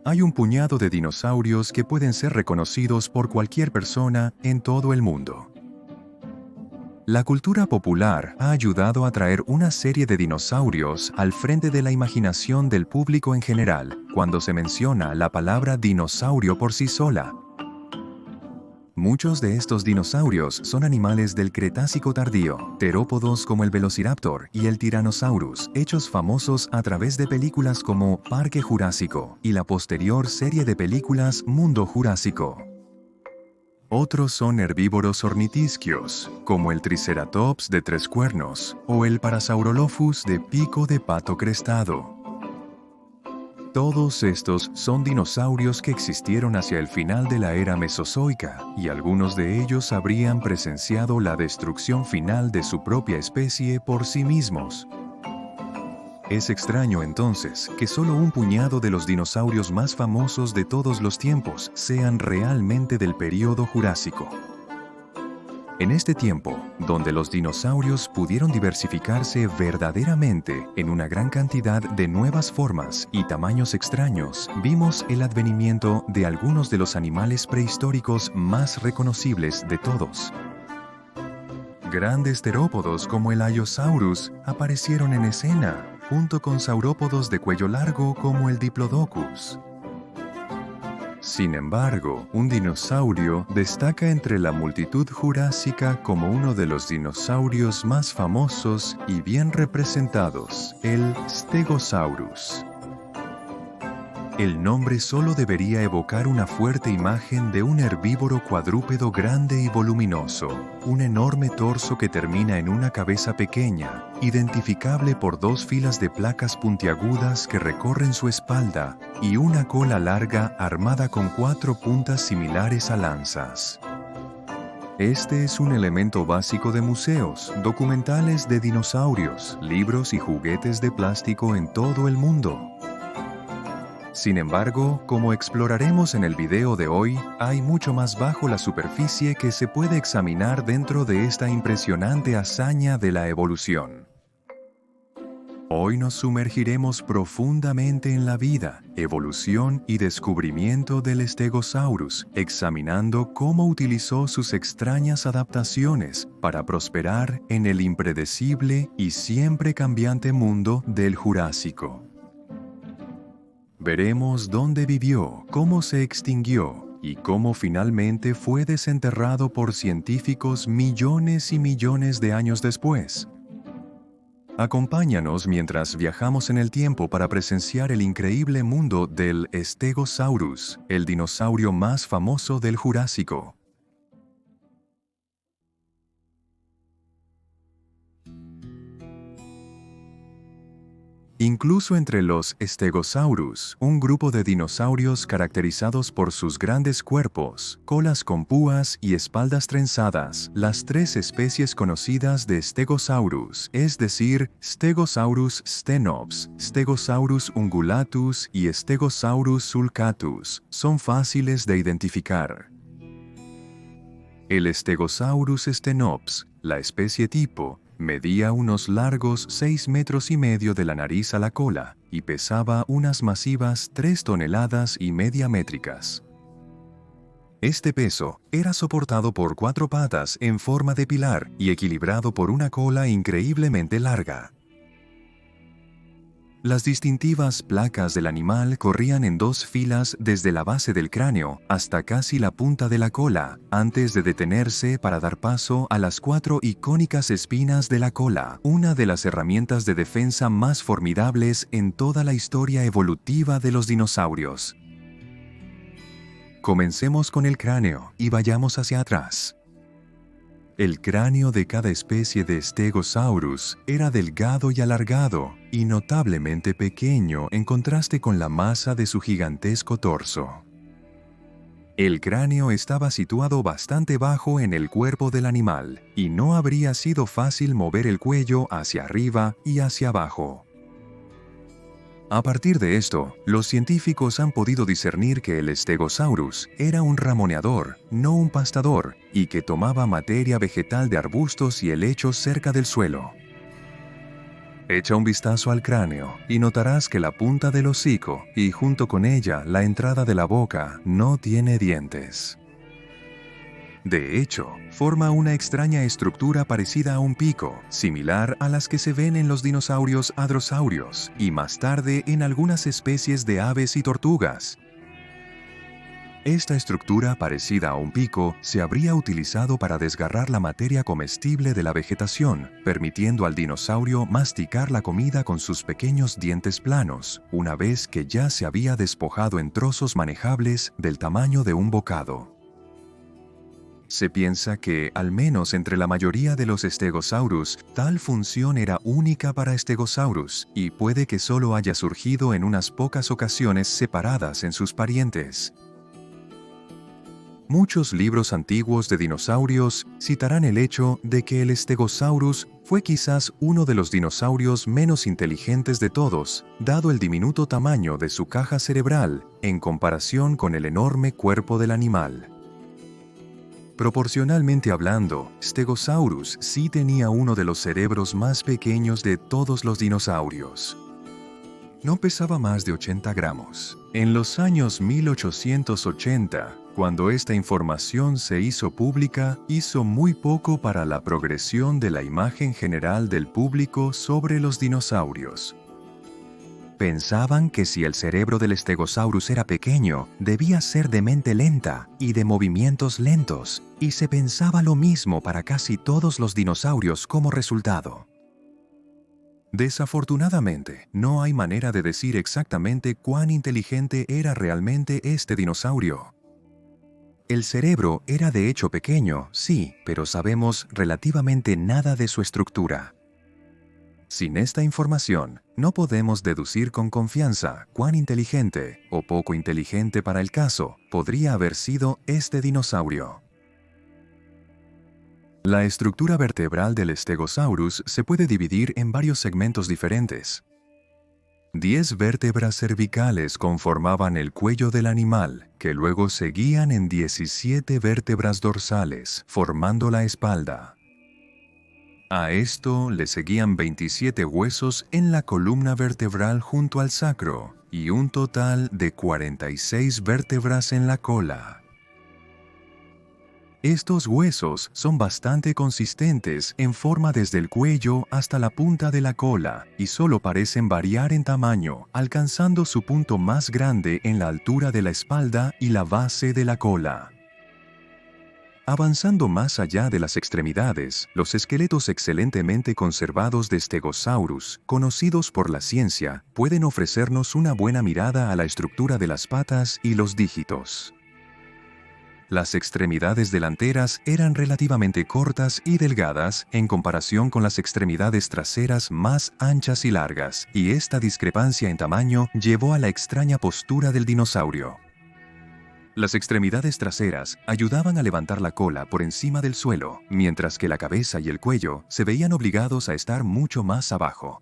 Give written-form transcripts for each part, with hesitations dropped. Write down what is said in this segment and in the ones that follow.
hay un puñado de dinosaurios que pueden ser reconocidos por cualquier persona en todo el mundo. La cultura popular ha ayudado a traer una serie de dinosaurios al frente de la imaginación del público en general, cuando se menciona la palabra dinosaurio por sí sola. Muchos de estos dinosaurios son animales del Cretácico tardío, terópodos como el Velociraptor y el Tyrannosaurus, hechos famosos a través de películas como Parque Jurásico y la posterior serie de películas Mundo Jurásico. Otros son herbívoros ornitisquios, como el Triceratops de 3 cuernos o el Parasaurolophus de pico de pato crestado. Todos estos son dinosaurios que existieron hacia el final de la era Mesozoica, y algunos de ellos habrían presenciado la destrucción final de su propia especie por sí mismos. Es extraño entonces que solo un puñado de los dinosaurios más famosos de todos los tiempos sean realmente del período Jurásico. En este tiempo, donde los dinosaurios pudieron diversificarse verdaderamente en una gran cantidad de nuevas formas y tamaños extraños, vimos el advenimiento de algunos de los animales prehistóricos más reconocibles de todos. Grandes terópodos como el Allosaurus aparecieron en escena, junto con saurópodos de cuello largo como el Diplodocus. Sin embargo, un dinosaurio destaca entre la multitud jurásica como uno de los dinosaurios más famosos y bien representados, el Stegosaurus. El nombre solo debería evocar una fuerte imagen de un herbívoro cuadrúpedo grande y voluminoso, un enorme torso que termina en una cabeza pequeña, identificable por 2 filas de placas puntiagudas que recorren su espalda, y una cola larga armada con 4 puntas similares a lanzas. Este es un elemento básico de museos, documentales de dinosaurios, libros y juguetes de plástico en todo el mundo. Sin embargo, como exploraremos en el video de hoy, hay mucho más bajo la superficie que se puede examinar dentro de esta impresionante hazaña de la evolución. Hoy nos sumergiremos profundamente en la vida, evolución y descubrimiento del Stegosaurus, examinando cómo utilizó sus extrañas adaptaciones para prosperar en el impredecible y siempre cambiante mundo del Jurásico. Veremos dónde vivió, cómo se extinguió y cómo finalmente fue desenterrado por científicos millones y millones de años después. Acompáñanos mientras viajamos en el tiempo para presenciar el increíble mundo del Stegosaurus, el dinosaurio más famoso del Jurásico. Incluso entre los Stegosaurus, un grupo de dinosaurios caracterizados por sus grandes cuerpos, colas con púas y espaldas trenzadas, las 3 especies conocidas de Stegosaurus, es decir, Stegosaurus stenops, Stegosaurus ungulatus y Stegosaurus sulcatus, son fáciles de identificar. El Stegosaurus stenops, la especie tipo, medía unos largos 6,5 metros de la nariz a la cola y pesaba unas masivas 3,5 toneladas métricas. Este peso era soportado por 4 patas en forma de pilar y equilibrado por una cola increíblemente larga. Las distintivas placas del animal corrían en 2 filas desde la base del cráneo hasta casi la punta de la cola, antes de detenerse para dar paso a las 4 icónicas espinas de la cola, una de las herramientas de defensa más formidables en toda la historia evolutiva de los dinosaurios. Comencemos con el cráneo y vayamos hacia atrás. El cráneo de cada especie de Stegosaurus era delgado y alargado, y notablemente pequeño en contraste con la masa de su gigantesco torso. El cráneo estaba situado bastante bajo en el cuerpo del animal, y no habría sido fácil mover el cuello hacia arriba y hacia abajo. A partir de esto, los científicos han podido discernir que el Stegosaurus era un ramoneador, no un pastador, y que tomaba materia vegetal de arbustos y helechos cerca del suelo. Echa un vistazo al cráneo y notarás que la punta del hocico y junto con ella la entrada de la boca no tiene dientes. De hecho, forma una extraña estructura parecida a un pico, similar a las que se ven en los dinosaurios hadrosaurios y más tarde en algunas especies de aves y tortugas. Esta estructura parecida a un pico se habría utilizado para desgarrar la materia comestible de la vegetación, permitiendo al dinosaurio masticar la comida con sus pequeños dientes planos, una vez que ya se había despojado en trozos manejables del tamaño de un bocado. Se piensa que, al menos entre la mayoría de los Stegosaurus, tal función era única para Stegosaurus y puede que solo haya surgido en unas pocas ocasiones separadas en sus parientes. Muchos libros antiguos de dinosaurios citarán el hecho de que el Stegosaurus fue quizás uno de los dinosaurios menos inteligentes de todos, dado el diminuto tamaño de su caja cerebral en comparación con el enorme cuerpo del animal. Proporcionalmente hablando, Stegosaurus sí tenía uno de los cerebros más pequeños de todos los dinosaurios. No pesaba más de 80 gramos. En los años 1880, cuando esta información se hizo pública, hizo muy poco para la progresión de la imagen general del público sobre los dinosaurios. Pensaban que si el cerebro del Stegosaurus era pequeño, debía ser de mente lenta y de movimientos lentos, y se pensaba lo mismo para casi todos los dinosaurios como resultado. Desafortunadamente, no hay manera de decir exactamente cuán inteligente era realmente este dinosaurio. El cerebro era de hecho pequeño, sí, pero sabemos relativamente nada de su estructura. Sin esta información, no podemos deducir con confianza cuán inteligente o poco inteligente para el caso podría haber sido este dinosaurio. La estructura vertebral del Stegosaurus se puede dividir en varios segmentos diferentes. 10 vértebras cervicales conformaban el cuello del animal, que luego seguían en 17 vértebras dorsales, formando la espalda. A esto le seguían 27 huesos en la columna vertebral junto al sacro y un total de 46 vértebras en la cola. Estos huesos son bastante consistentes en forma desde el cuello hasta la punta de la cola y solo parecen variar en tamaño, alcanzando su punto más grande en la altura de la espalda y la base de la cola. Avanzando más allá de las extremidades, los esqueletos excelentemente conservados de Stegosaurus, conocidos por la ciencia, pueden ofrecernos una buena mirada a la estructura de las patas y los dígitos. Las extremidades delanteras eran relativamente cortas y delgadas en comparación con las extremidades traseras más anchas y largas, y esta discrepancia en tamaño llevó a la extraña postura del dinosaurio. Las extremidades traseras ayudaban a levantar la cola por encima del suelo, mientras que la cabeza y el cuello se veían obligados a estar mucho más abajo.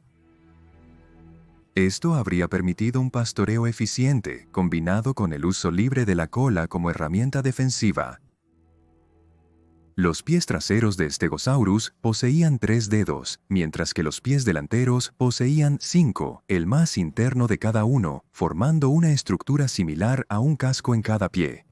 Esto habría permitido un pastoreo eficiente, combinado con el uso libre de la cola como herramienta defensiva. Los pies traseros de Stegosaurus poseían 3 dedos, mientras que los pies delanteros poseían 5, el más interno de cada uno, formando una estructura similar a un casco en cada pie.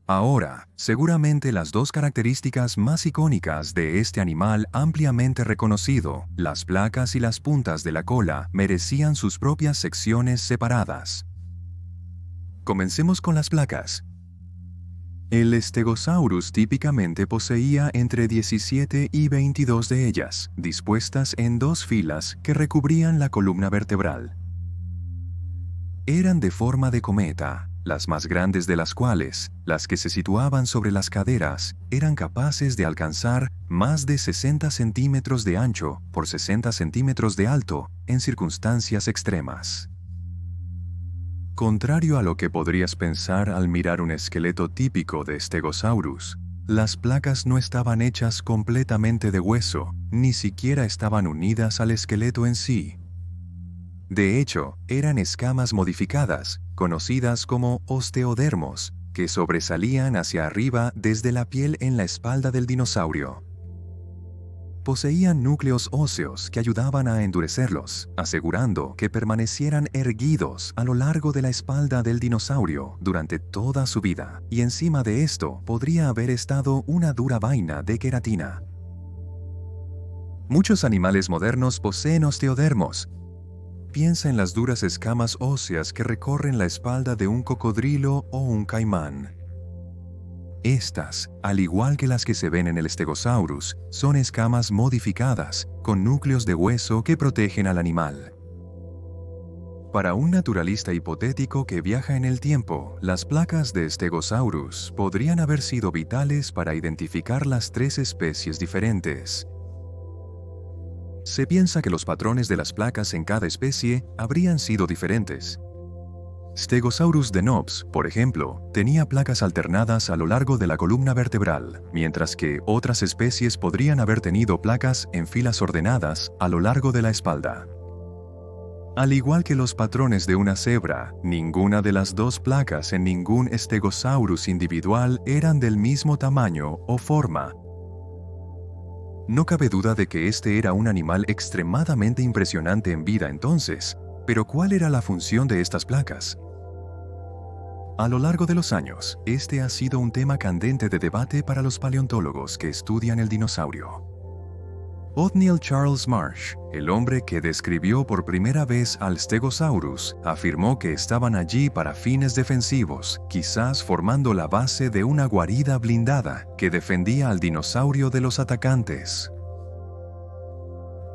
Ahora, seguramente las dos características más icónicas de este animal ampliamente reconocido, las placas y las puntas de la cola, merecían sus propias secciones separadas. Comencemos con las placas. El Stegosaurus típicamente poseía entre 17 y 22 de ellas, dispuestas en 2 filas que recubrían la columna vertebral. Eran de forma de cometa, las más grandes de las cuales, las que se situaban sobre las caderas, eran capaces de alcanzar más de 60 centímetros de ancho por 60 centímetros de alto en circunstancias extremas. Contrario a lo que podrías pensar al mirar un esqueleto típico de Stegosaurus, las placas no estaban hechas completamente de hueso, ni siquiera estaban unidas al esqueleto en sí. De hecho, eran escamas modificadas, conocidas como osteodermos, que sobresalían hacia arriba desde la piel en la espalda del dinosaurio. Poseían núcleos óseos que ayudaban a endurecerlos, asegurando que permanecieran erguidos a lo largo de la espalda del dinosaurio durante toda su vida, y encima de esto podría haber estado una dura vaina de queratina. Muchos animales modernos poseen osteodermos. Piensa en las duras escamas óseas que recorren la espalda de un cocodrilo o un caimán. Estas, al igual que las que se ven en el Stegosaurus, son escamas modificadas, con núcleos de hueso que protegen al animal. Para un naturalista hipotético que viaja en el tiempo, las placas de Stegosaurus podrían haber sido vitales para identificar las 3 especies diferentes. Se piensa que los patrones de las placas en cada especie habrían sido diferentes. Stegosaurus denops, por ejemplo, tenía placas alternadas a lo largo de la columna vertebral, mientras que otras especies podrían haber tenido placas en filas ordenadas a lo largo de la espalda. Al igual que los patrones de una cebra, ninguna de las 2 placas en ningún Stegosaurus individual eran del mismo tamaño o forma. No cabe duda de que este era un animal extremadamente impresionante en vida entonces, pero ¿cuál era la función de estas placas? A lo largo de los años, este ha sido un tema candente de debate para los paleontólogos que estudian el dinosaurio. Othniel Charles Marsh, el hombre que describió por primera vez al Stegosaurus, afirmó que estaban allí para fines defensivos, quizás formando la base de una guarida blindada que defendía al dinosaurio de los atacantes.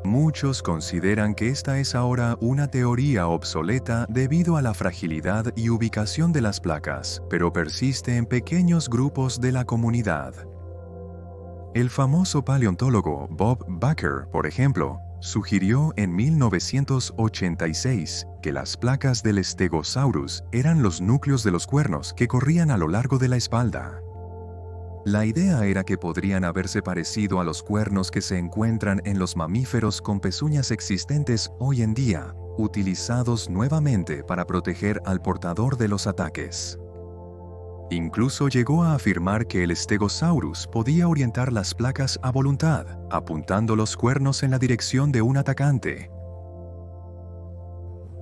Muchos consideran que esta es ahora una teoría obsoleta debido a la fragilidad y ubicación de las placas, pero persiste en pequeños grupos de la comunidad. El famoso paleontólogo Bob Baker, por ejemplo, sugirió en 1986 que las placas del Stegosaurus eran los núcleos de los cuernos que corrían a lo largo de la espalda. La idea era que podrían haberse parecido a los cuernos que se encuentran en los mamíferos con pezuñas existentes hoy en día, utilizados nuevamente para proteger al portador de los ataques. Incluso llegó a afirmar que el Stegosaurus podía orientar las placas a voluntad, apuntando los cuernos en la dirección de un atacante.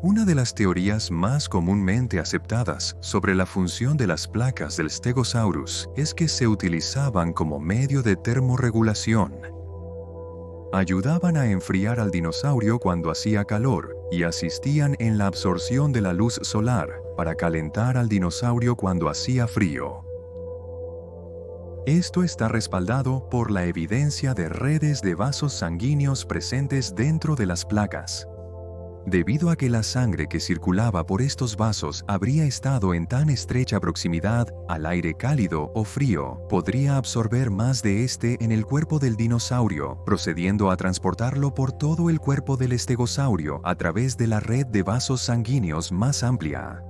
Una de las teorías más comúnmente aceptadas sobre la función de las placas del Stegosaurus es que se utilizaban como medio de termorregulación. Ayudaban a enfriar al dinosaurio cuando hacía calor y asistían en la absorción de la luz solar para calentar al dinosaurio cuando hacía frío. Esto está respaldado por la evidencia de redes de vasos sanguíneos presentes dentro de las placas. Debido a que la sangre que circulaba por estos vasos habría estado en tan estrecha proximidad al aire cálido o frío, podría absorber más de este en el cuerpo del dinosaurio, procediendo a transportarlo por todo el cuerpo del estegosaurio a través de la red de vasos sanguíneos más amplia.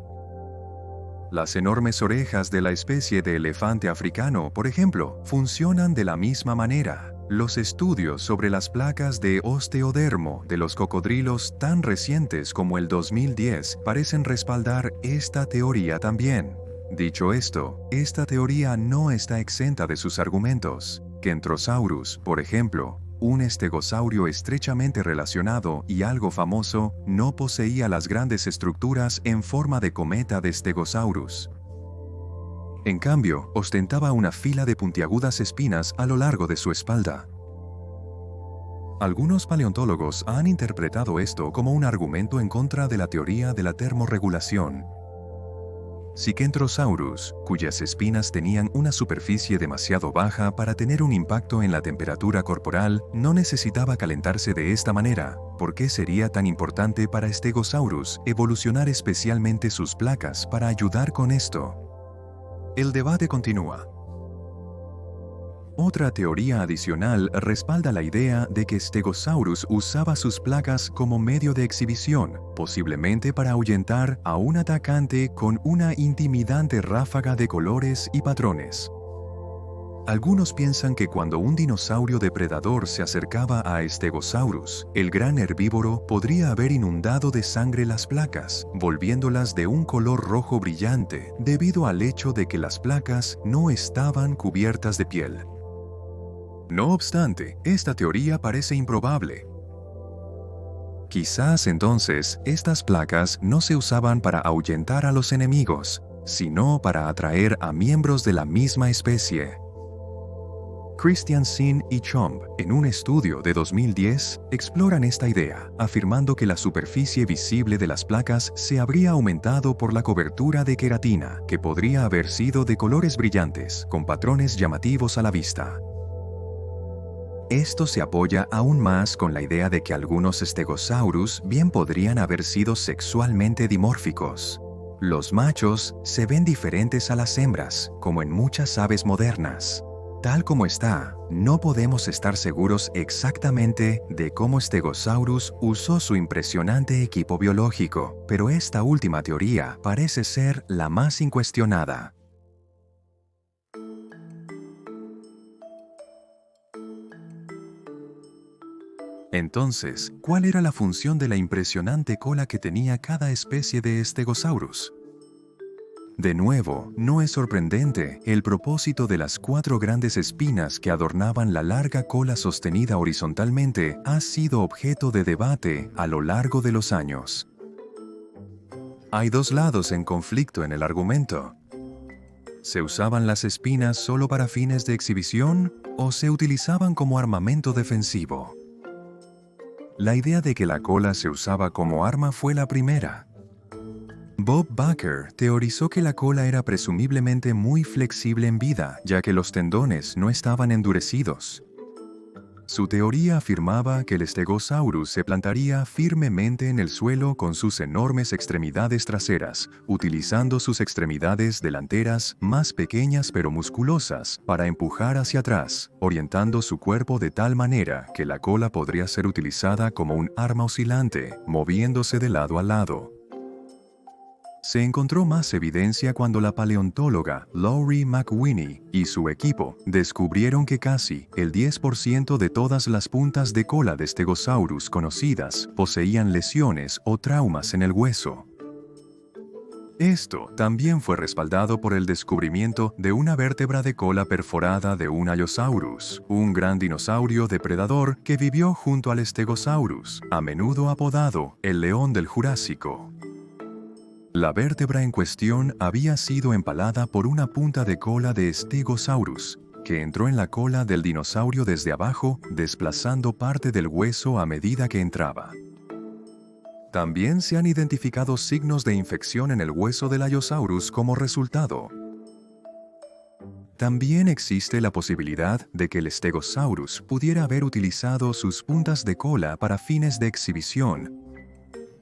Las enormes orejas de la especie de elefante africano, por ejemplo, funcionan de la misma manera. Los estudios sobre las placas de osteodermo de los cocodrilos tan recientes como el 2010 parecen respaldar esta teoría también. Dicho esto, esta teoría no está exenta de sus argumentos. Kentrosaurus, por ejemplo, un estegosaurio estrechamente relacionado y algo famoso, no poseía las grandes estructuras en forma de cometa de Stegosaurus. En cambio, ostentaba una fila de puntiagudas espinas a lo largo de su espalda. Algunos paleontólogos han interpretado esto como un argumento en contra de la teoría de la termorregulación. Si Kentrosaurus, cuyas espinas tenían una superficie demasiado baja para tener un impacto en la temperatura corporal, no necesitaba calentarse de esta manera, ¿por qué sería tan importante para Stegosaurus evolucionar especialmente sus placas para ayudar con esto? El debate continúa. Otra teoría adicional respalda la idea de que Stegosaurus usaba sus placas como medio de exhibición, posiblemente para ahuyentar a un atacante con una intimidante ráfaga de colores y patrones. Algunos piensan que cuando un dinosaurio depredador se acercaba a Stegosaurus, el gran herbívoro podría haber inundado de sangre las placas, volviéndolas de un color rojo brillante debido al hecho de que las placas no estaban cubiertas de piel. No obstante, esta teoría parece improbable. Quizás entonces estas placas no se usaban para ahuyentar a los enemigos, sino para atraer a miembros de la misma especie. Christiansen y Chomb, en un estudio de 2010, exploran esta idea, afirmando que la superficie visible de las placas se habría aumentado por la cobertura de queratina, que podría haber sido de colores brillantes, con patrones llamativos a la vista. Esto se apoya aún más con la idea de que algunos Stegosaurus bien podrían haber sido sexualmente dimórficos. Los machos se ven diferentes a las hembras, como en muchas aves modernas. Tal como está, no podemos estar seguros exactamente de cómo Stegosaurus usó su impresionante equipo biológico, pero esta última teoría parece ser la más incuestionada. Entonces, ¿cuál era la función de la impresionante cola que tenía cada especie de Stegosaurus? De nuevo, no es sorprendente, el propósito de las 4 grandes espinas que adornaban la larga cola sostenida horizontalmente ha sido objeto de debate a lo largo de los años. Hay 2 lados en conflicto en el argumento. ¿Se usaban las espinas solo para fines de exhibición o se utilizaban como armamento defensivo? La idea de que la cola se usaba como arma fue la primera. Bob Bakker teorizó que la cola era presumiblemente muy flexible en vida, ya que los tendones no estaban endurecidos. Su teoría afirmaba que el Stegosaurus se plantaría firmemente en el suelo con sus enormes extremidades traseras, utilizando sus extremidades delanteras más pequeñas pero musculosas para empujar hacia atrás, orientando su cuerpo de tal manera que la cola podría ser utilizada como un arma oscilante, moviéndose de lado a lado. Se encontró más evidencia cuando la paleontóloga Laurie McWhinney y su equipo descubrieron que casi el 10% de todas las puntas de cola de Stegosaurus conocidas poseían lesiones o traumas en el hueso. Esto también fue respaldado por el descubrimiento de una vértebra de cola perforada de un Allosaurus, un gran dinosaurio depredador que vivió junto al Stegosaurus, a menudo apodado el león del Jurásico. La vértebra en cuestión había sido empalada por una punta de cola de Stegosaurus, que entró en la cola del dinosaurio desde abajo, desplazando parte del hueso a medida que entraba. También se han identificado signos de infección en el hueso del Allosaurus como resultado. También existe la posibilidad de que el Stegosaurus pudiera haber utilizado sus puntas de cola para fines de exhibición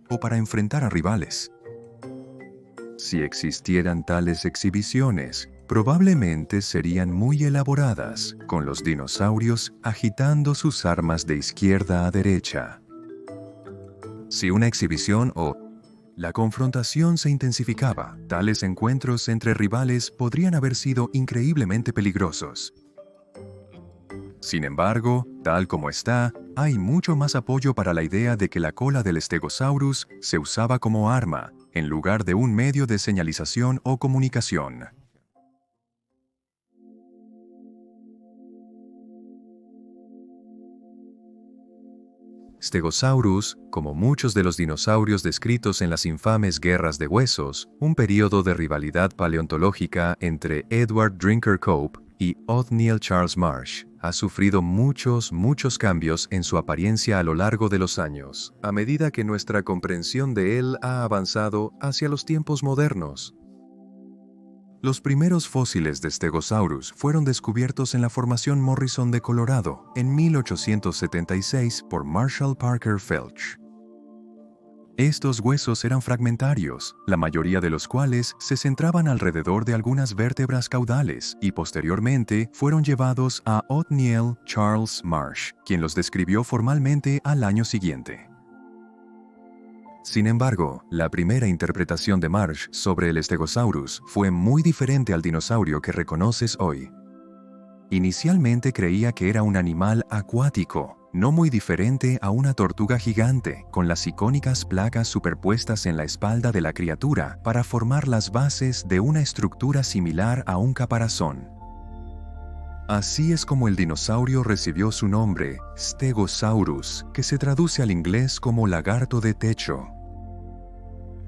o para enfrentar a rivales. Si existieran tales exhibiciones, probablemente serían muy elaboradas, con los dinosaurios agitando sus armas de izquierda a derecha. Si una exhibición o la confrontación se intensificaba, tales encuentros entre rivales podrían haber sido increíblemente peligrosos. Sin embargo, tal como está, hay mucho más apoyo para la idea de que la cola del Stegosaurus se usaba como arma, en lugar de un medio de señalización o comunicación. Stegosaurus, como muchos de los dinosaurios descritos en las infames guerras de huesos, un período de rivalidad paleontológica entre Edward Drinker Cope y Othniel Charles Marsh, ha sufrido muchos cambios en su apariencia a lo largo de los años, a medida que nuestra comprensión de él ha avanzado hacia los tiempos modernos. Los primeros fósiles de Stegosaurus fueron descubiertos en la Formación Morrison de Colorado en 1876 por Marshall Parker Felch. Estos huesos eran fragmentarios, la mayoría de los cuales se centraban alrededor de algunas vértebras caudales y posteriormente fueron llevados a Othniel Charles Marsh, quien los describió formalmente al año siguiente. Sin embargo, la primera interpretación de Marsh sobre el Stegosaurus fue muy diferente al dinosaurio que reconoces hoy. Inicialmente creía que era un animal acuático, no muy diferente a una tortuga gigante, con las icónicas placas superpuestas en la espalda de la criatura para formar las bases de una estructura similar a un caparazón. Así es como el dinosaurio recibió su nombre, Stegosaurus, que se traduce al inglés como lagarto de techo.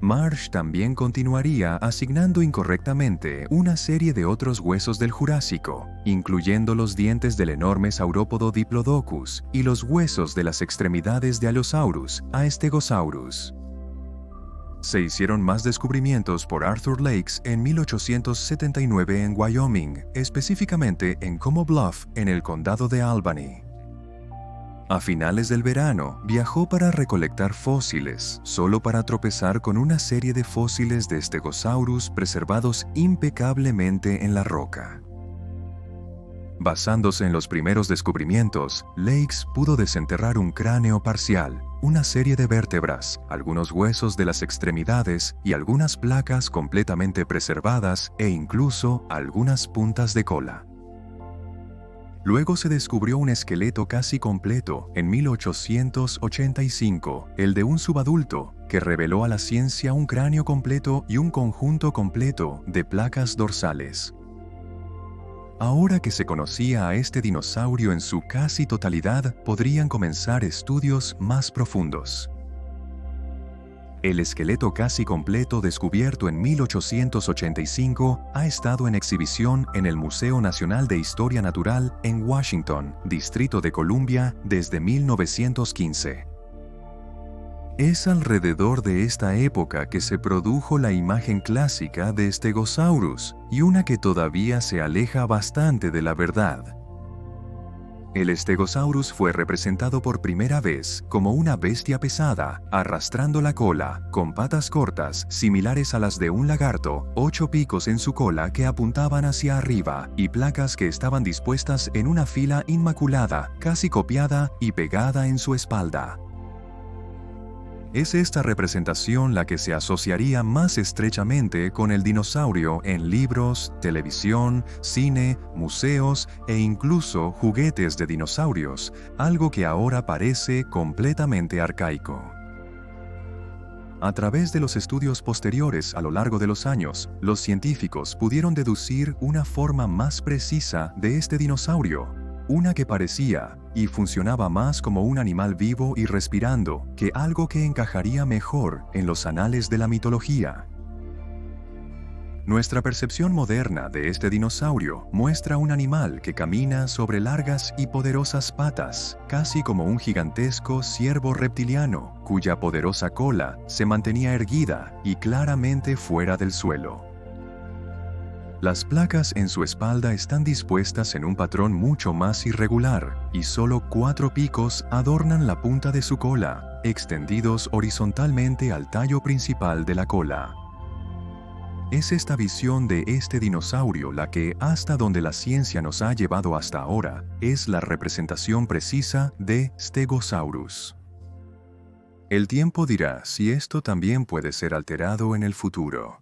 Marsh también continuaría asignando incorrectamente una serie de otros huesos del Jurásico, incluyendo los dientes del enorme saurópodo Diplodocus y los huesos de las extremidades de Allosaurus a Stegosaurus. Se hicieron más descubrimientos por Arthur Lakes en 1879 en Wyoming, específicamente en Como Bluff, en el condado de Albany. A finales del verano, viajó para recolectar fósiles, solo para tropezar con una serie de fósiles de Stegosaurus preservados impecablemente en la roca. Basándose en los primeros descubrimientos, Lakes pudo desenterrar un cráneo parcial, una serie de vértebras, algunos huesos de las extremidades y algunas placas completamente preservadas e incluso algunas puntas de cola. Luego se descubrió un esqueleto casi completo en 1885, el de un subadulto, que reveló a la ciencia un cráneo completo y un conjunto completo de placas dorsales. Ahora que se conocía a este dinosaurio en su casi totalidad, podrían comenzar estudios más profundos. El esqueleto casi completo descubierto en 1885 ha estado en exhibición en el Museo Nacional de Historia Natural en Washington, Distrito de Columbia, desde 1915. Es alrededor de esta época que se produjo la imagen clásica de Stegosaurus, y una que todavía se aleja bastante de la verdad. El Stegosaurus fue representado por primera vez como una bestia pesada, arrastrando la cola, con patas cortas, similares a las de un lagarto, 8 picos en su cola que apuntaban hacia arriba, y placas que estaban dispuestas en una fila inmaculada, casi copiada y pegada en su espalda. Es esta representación la que se asociaría más estrechamente con el dinosaurio en libros, televisión, cine, museos e incluso juguetes de dinosaurios, algo que ahora parece completamente arcaico. A través de los estudios posteriores a lo largo de los años, los científicos pudieron deducir una forma más precisa de este dinosaurio, una que parecía y funcionaba más como un animal vivo y respirando que algo que encajaría mejor en los anales de la mitología. Nuestra percepción moderna de este dinosaurio muestra un animal que camina sobre largas y poderosas patas, casi como un gigantesco ciervo reptiliano, cuya poderosa cola se mantenía erguida y claramente fuera del suelo. Las placas en su espalda están dispuestas en un patrón mucho más irregular, y solo 4 picos adornan la punta de su cola, extendidos horizontalmente al tallo principal de la cola. Es esta visión de este dinosaurio la que, hasta donde la ciencia nos ha llevado hasta ahora, es la representación precisa de Stegosaurus. El tiempo dirá si esto también puede ser alterado en el futuro.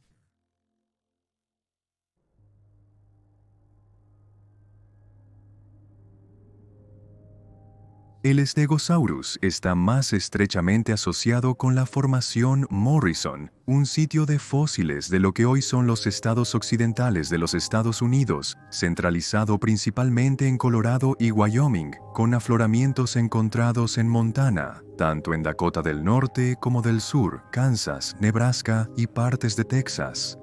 El Stegosaurus está más estrechamente asociado con la formación Morrison, un sitio de fósiles de lo que hoy son los estados occidentales de los Estados Unidos, centralizado principalmente en Colorado y Wyoming, con afloramientos encontrados en Montana, tanto en Dakota del Norte como del Sur, Kansas, Nebraska y partes de Texas.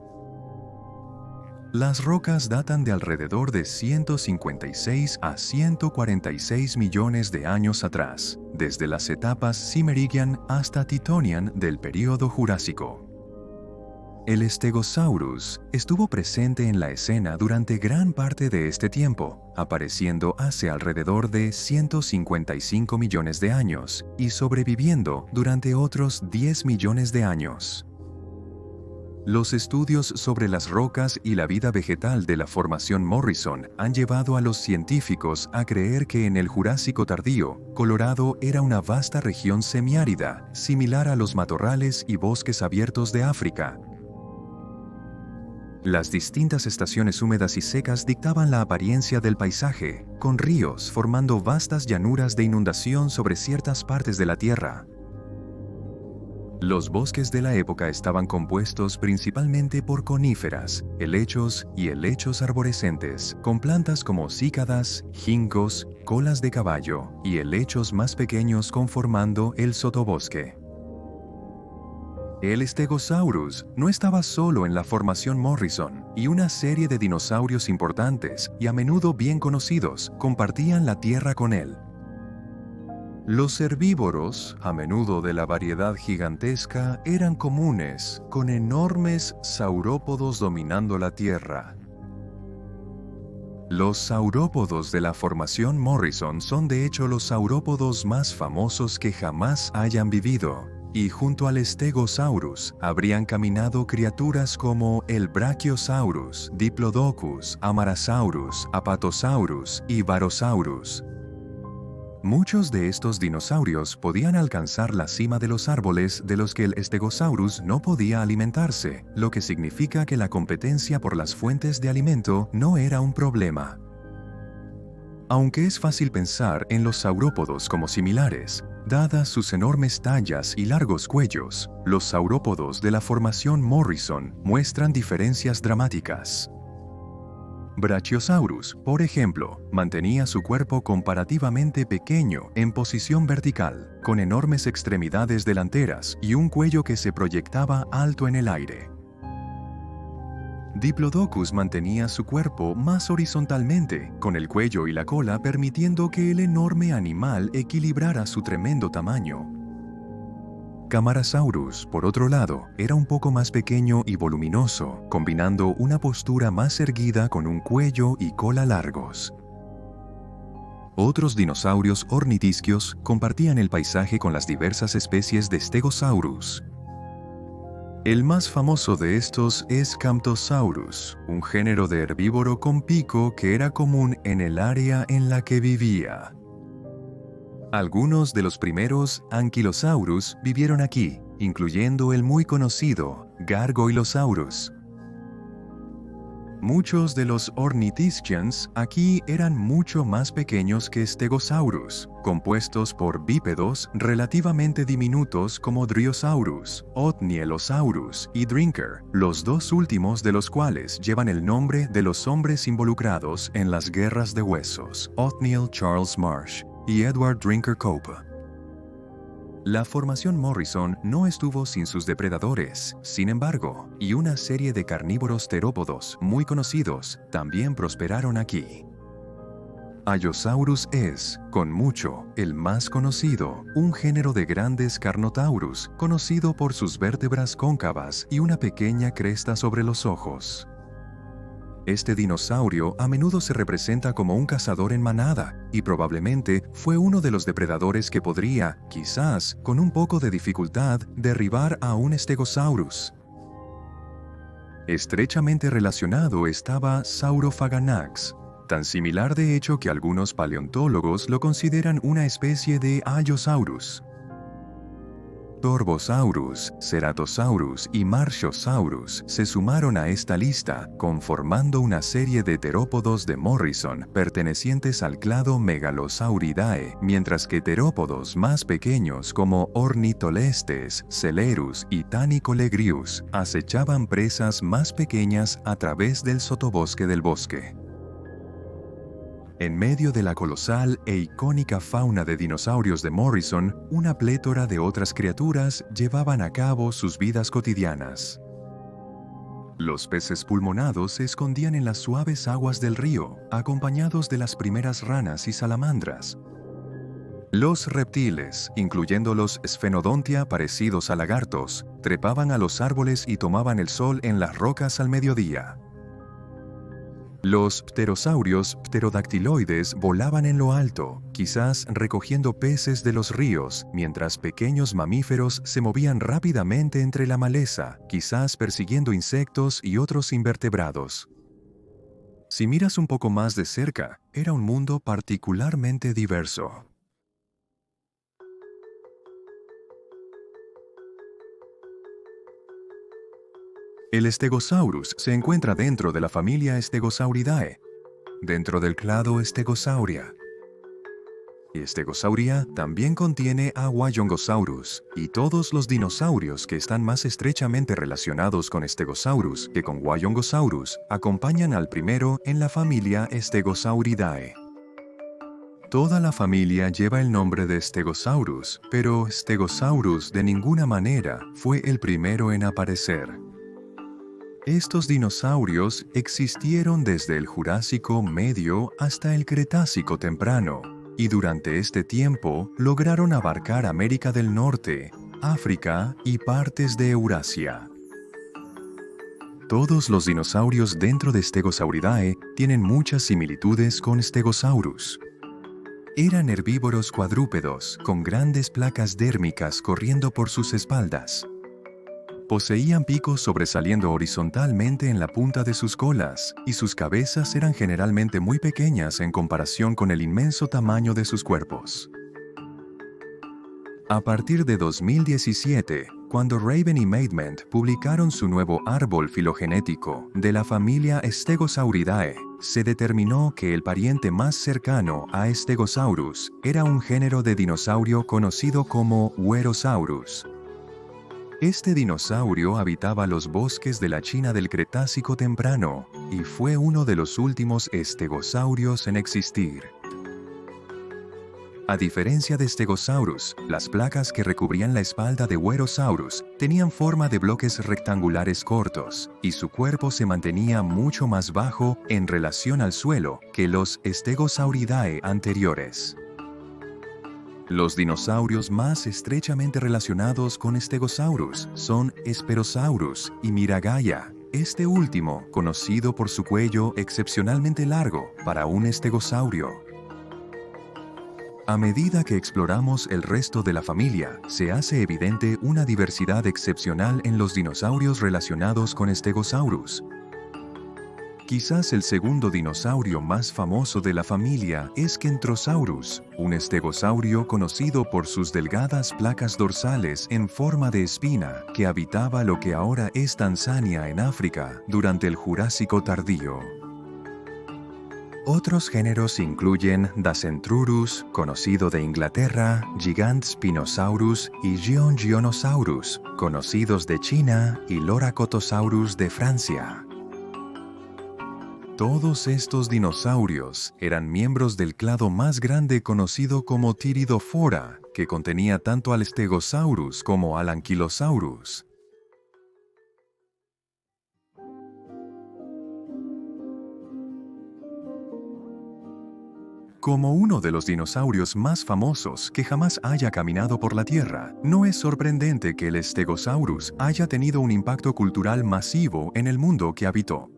Las rocas datan de alrededor de 156 a 146 millones de años atrás, desde las etapas Cimmerian hasta Titonian del período Jurásico. El Stegosaurus estuvo presente en la escena durante gran parte de este tiempo, apareciendo hace alrededor de 155 millones de años y sobreviviendo durante otros 10 millones de años. Los estudios sobre las rocas y la vida vegetal de la formación Morrison han llevado a los científicos a creer que en el Jurásico tardío, Colorado era una vasta región semiárida, similar a los matorrales y bosques abiertos de África. Las distintas estaciones húmedas y secas dictaban la apariencia del paisaje, con ríos formando vastas llanuras de inundación sobre ciertas partes de la Tierra. Los bosques de la época estaban compuestos principalmente por coníferas, helechos y helechos arborescentes, con plantas como cícadas, ginkgos, colas de caballo y helechos más pequeños conformando el sotobosque. El Stegosaurus no estaba solo en la formación Morrison, y una serie de dinosaurios importantes y a menudo bien conocidos compartían la Tierra con él. Los herbívoros, a menudo de la variedad gigantesca, eran comunes, con enormes saurópodos dominando la Tierra. Los saurópodos de la formación Morrison son de hecho los saurópodos más famosos que jamás hayan vivido, y junto al Stegosaurus habrían caminado criaturas como el Brachiosaurus, Diplodocus, Amarasaurus, Apatosaurus y Barosaurus. Muchos de estos dinosaurios podían alcanzar la cima de los árboles de los que el Stegosaurus no podía alimentarse, lo que significa que la competencia por las fuentes de alimento no era un problema. Aunque es fácil pensar en los saurópodos como similares, dadas sus enormes tallas y largos cuellos, los saurópodos de la formación Morrison muestran diferencias dramáticas. Brachiosaurus, por ejemplo, mantenía su cuerpo comparativamente pequeño en posición vertical, con enormes extremidades delanteras y un cuello que se proyectaba alto en el aire. Diplodocus mantenía su cuerpo más horizontalmente, con el cuello y la cola permitiendo que el enorme animal equilibrara su tremendo tamaño. Camarasaurus, por otro lado, era un poco más pequeño y voluminoso, combinando una postura más erguida con un cuello y cola largos. Otros dinosaurios ornitisquios compartían el paisaje con las diversas especies de Stegosaurus. El más famoso de estos es Camptosaurus, un género de herbívoro con pico que era común en el área en la que vivía. Algunos de los primeros Ankylosaurus vivieron aquí, incluyendo el muy conocido Gargoylosaurus. Muchos de los Ornithischians aquí eran mucho más pequeños que Stegosaurus, compuestos por bípedos relativamente diminutos como Dryosaurus, Othnielosaurus y Drinker, los dos últimos de los cuales llevan el nombre de los hombres involucrados en las guerras de huesos, Othniel Charles Marsh y Edward Drinker Cope. La formación Morrison no estuvo sin sus depredadores, sin embargo, y una serie de carnívoros terópodos muy conocidos también prosperaron aquí. Allosaurus es, con mucho, el más conocido, un género de grandes Carnotaurus, conocido por sus vértebras cóncavas y una pequeña cresta sobre los ojos. Este dinosaurio a menudo se representa como un cazador en manada y probablemente fue uno de los depredadores que podría, quizás, con un poco de dificultad, derribar a un Stegosaurus. Estrechamente relacionado estaba Saurophaganax, tan similar de hecho que algunos paleontólogos lo consideran una especie de Allosaurus. Torvosaurus, Ceratosaurus y Marchosaurus se sumaron a esta lista, conformando una serie de terópodos de Morrison pertenecientes al clado Megalosauridae, mientras que terópodos más pequeños como Ornitolestes, Celerus y Tanicolegrius acechaban presas más pequeñas a través del sotobosque del bosque. En medio de la colosal e icónica fauna de dinosaurios de Morrison, una plétora de otras criaturas llevaban a cabo sus vidas cotidianas. Los peces pulmonados se escondían en las suaves aguas del río, acompañados de las primeras ranas y salamandras. Los reptiles, incluyendo los Sphenodontia parecidos a lagartos, trepaban a los árboles y tomaban el sol en las rocas al mediodía. Los pterosaurios pterodactiloides volaban en lo alto, quizás recogiendo peces de los ríos, mientras pequeños mamíferos se movían rápidamente entre la maleza, quizás persiguiendo insectos y otros invertebrados. Si miras un poco más de cerca, era un mundo particularmente diverso. El Stegosaurus se encuentra dentro de la familia Stegosauridae, dentro del clado Stegosauria. Stegosauria también contiene a Wayongosaurus, y todos los dinosaurios que están más estrechamente relacionados con Stegosaurus que con Wayongosaurus acompañan al primero en la familia Stegosauridae. Toda la familia lleva el nombre de Stegosaurus, pero Stegosaurus de ninguna manera fue el primero en aparecer. Estos dinosaurios existieron desde el Jurásico medio hasta el Cretácico temprano, y durante este tiempo lograron abarcar América del Norte, África y partes de Eurasia. Todos los dinosaurios dentro de Stegosauridae tienen muchas similitudes con Stegosaurus. Eran herbívoros cuadrúpedos con grandes placas dérmicas corriendo por sus espaldas. Poseían picos sobresaliendo horizontalmente en la punta de sus colas, y sus cabezas eran generalmente muy pequeñas en comparación con el inmenso tamaño de sus cuerpos. A partir de 2017, cuando Raven y Maidment publicaron su nuevo árbol filogenético de la familia Stegosauridae, se determinó que el pariente más cercano a Stegosaurus era un género de dinosaurio conocido como Huerosaurus. Este dinosaurio habitaba los bosques de la China del Cretácico temprano y fue uno de los últimos estegosaurios en existir. A diferencia de Stegosaurus, las placas que recubrían la espalda de Huerosaurus tenían forma de bloques rectangulares cortos, y su cuerpo se mantenía mucho más bajo en relación al suelo que los Stegosauridae anteriores. Los dinosaurios más estrechamente relacionados con Stegosaurus son Sperosaurus y Miragaia, este último conocido por su cuello excepcionalmente largo para un estegosaurio. A medida que exploramos el resto de la familia, se hace evidente una diversidad excepcional en los dinosaurios relacionados con Stegosaurus. Quizás el segundo dinosaurio más famoso de la familia es Kentrosaurus, un estegosaurio conocido por sus delgadas placas dorsales en forma de espina que habitaba lo que ahora es Tanzania en África durante el Jurásico tardío. Otros géneros incluyen Dacentrurus, conocido de Inglaterra, Gigant Spinosaurus y Gionsaurus, conocidos de China, y Loractosaurus de Francia. Todos estos dinosaurios eran miembros del clado más grande conocido como Tiridophora, que contenía tanto al Stegosaurus como al Ankylosaurus. Como uno de los dinosaurios más famosos que jamás haya caminado por la Tierra, no es sorprendente que el Stegosaurus haya tenido un impacto cultural masivo en el mundo que habitó.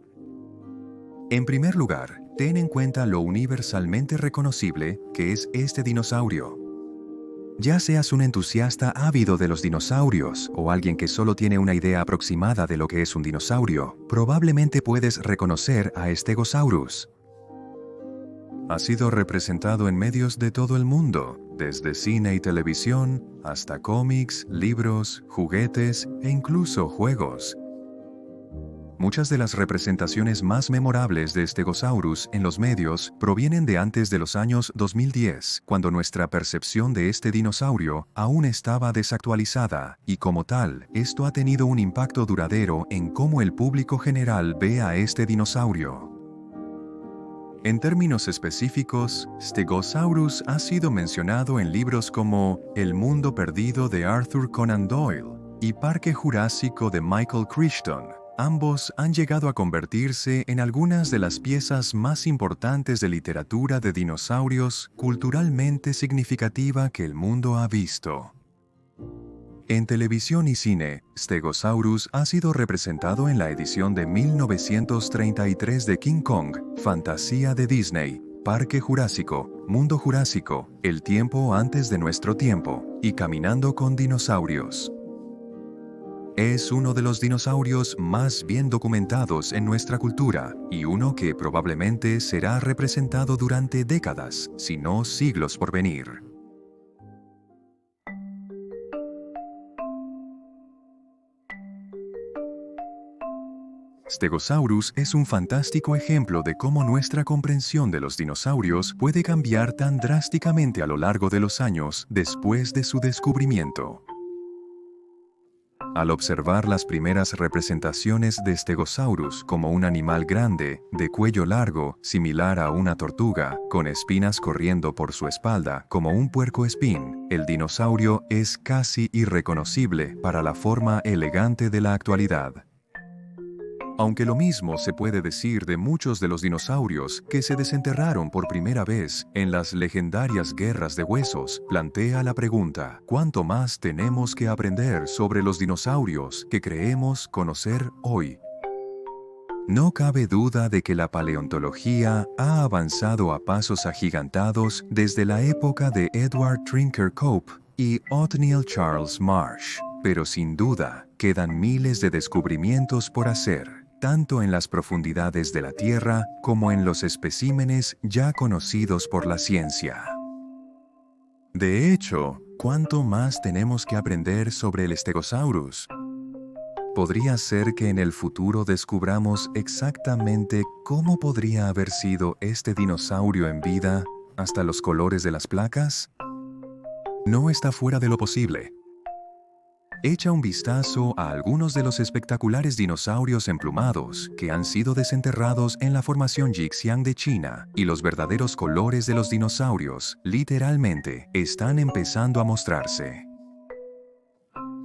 En primer lugar, ten en cuenta lo universalmente reconocible que es este dinosaurio. Ya seas un entusiasta ávido de los dinosaurios o alguien que solo tiene una idea aproximada de lo que es un dinosaurio, probablemente puedes reconocer a Stegosaurus. Ha sido representado en medios de todo el mundo, desde cine y televisión, hasta cómics, libros, juguetes e incluso juegos. Muchas de las representaciones más memorables de Stegosaurus en los medios provienen de antes de los años 2010, cuando nuestra percepción de este dinosaurio aún estaba desactualizada, y como tal, esto ha tenido un impacto duradero en cómo el público general ve a este dinosaurio. En términos específicos, Stegosaurus ha sido mencionado en libros como El mundo perdido de Arthur Conan Doyle y Parque Jurásico de Michael Crichton. Ambos han llegado a convertirse en algunas de las piezas más importantes de literatura de dinosaurios culturalmente significativa que el mundo ha visto. En televisión y cine, Stegosaurus ha sido representado en la edición de 1933 de King Kong, Fantasía de Disney, Parque Jurásico, Mundo Jurásico, El tiempo antes de nuestro tiempo, y Caminando con dinosaurios. Es uno de los dinosaurios más bien documentados en nuestra cultura y uno que probablemente será representado durante décadas, si no siglos por venir. Stegosaurus es un fantástico ejemplo de cómo nuestra comprensión de los dinosaurios puede cambiar tan drásticamente a lo largo de los años después de su descubrimiento. Al observar las primeras representaciones de Stegosaurus como un animal grande, de cuello largo, similar a una tortuga, con espinas corriendo por su espalda, como un puercoespín, el dinosaurio es casi irreconocible para la forma elegante de la actualidad. Aunque lo mismo se puede decir de muchos de los dinosaurios que se desenterraron por primera vez en las legendarias guerras de huesos, plantea la pregunta: ¿cuánto más tenemos que aprender sobre los dinosaurios que creemos conocer hoy? No cabe duda de que la paleontología ha avanzado a pasos agigantados desde la época de Edward Trinker Cope y Othniel Charles Marsh, pero sin duda quedan miles de descubrimientos por hacer, tanto en las profundidades de la Tierra como en los especímenes ya conocidos por la ciencia. De hecho, ¿cuánto más tenemos que aprender sobre el Stegosaurus? Podría ser que en el futuro descubramos exactamente cómo podría haber sido este dinosaurio en vida, hasta los colores de las placas. No está fuera de lo posible. Echa un vistazo a algunos de los espectaculares dinosaurios emplumados que han sido desenterrados en la formación Jixiang de China, y los verdaderos colores de los dinosaurios, literalmente, están empezando a mostrarse.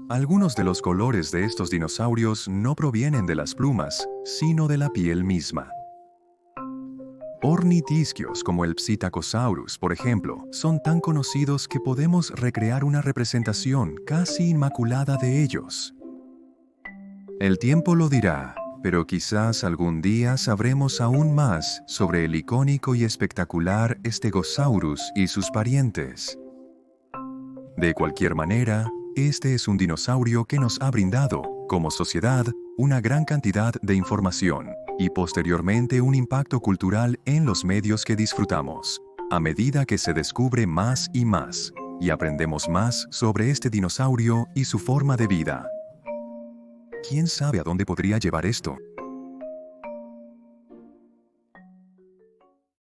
Algunos de los colores de estos dinosaurios no provienen de las plumas, sino de la piel misma. Ornitisquios como el Psittacosaurus, por ejemplo, son tan conocidos que podemos recrear una representación casi inmaculada de ellos. El tiempo lo dirá, pero quizás algún día sabremos aún más sobre el icónico y espectacular Stegosaurus y sus parientes. De cualquier manera, este es un dinosaurio que nos ha brindado, como sociedad, una gran cantidad de información, y posteriormente un impacto cultural en los medios que disfrutamos, a medida que se descubre más y más, y aprendemos más sobre este dinosaurio y su forma de vida. ¿Quién sabe a dónde podría llevar esto?